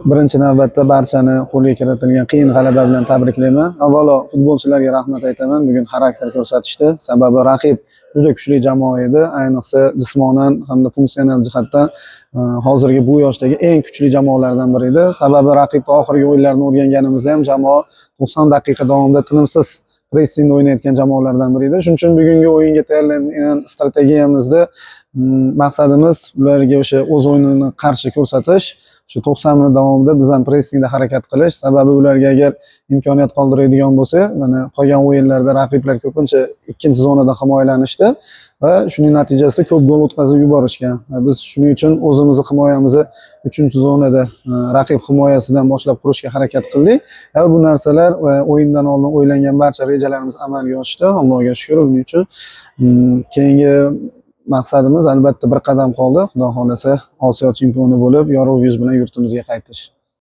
Birinchi navbatda barchani qo'lga kiritilgan qiyin g'alaba bilan tabriklayman. Avvalo futbolchilarga rahmat aytaman. Bugun xarakter ko'rsatishdi. Sababi raqib juda kuchli jamoa edi. Ayniqsa jismonan hamda funksional jihatdan hozirgi bu yoshdagi eng kuchli jamoalardan biri edi. Sababi raqibni oxirgi o'yinlarni o'rganganimizda ham jamoa 90 daqiqa davomida tinimsiz pressingda o'ynayotgan jamoalardan biri edi. Shuning uchun bugungi o'yinga tayyorlangan strategiyamizda maqsadimiz ularga o'sha o'z o'yinini qarshi ko'rsatish. Shu 90 minut davomida biz ham pressingda harakat qilish. Sababi ularga agar imkoniyat qoldiradigan bo'lsa, mana qolgan o'yinlarda raqiblar ko'pincha ikkinchi zonada himoyalanishdi va shuning natijasida ko'p gol o'tkazib yuborishgan. Biz shuning uchun o'zimizni himoyamizni 3-zonada raqib himoyasidan boshlab qurishga harakat qildik. Va bu narsalar o'yindan oldin o'ylangan barcha rejalarimiz amalga oshdi. Allohga shukr. Buning uchun keyingi maqsadimiz albatta bir qadam qoldi. Xudo xolasa Osiyo chempioni bo'lib, yorug' yuz bilan yurtimizga qaytish.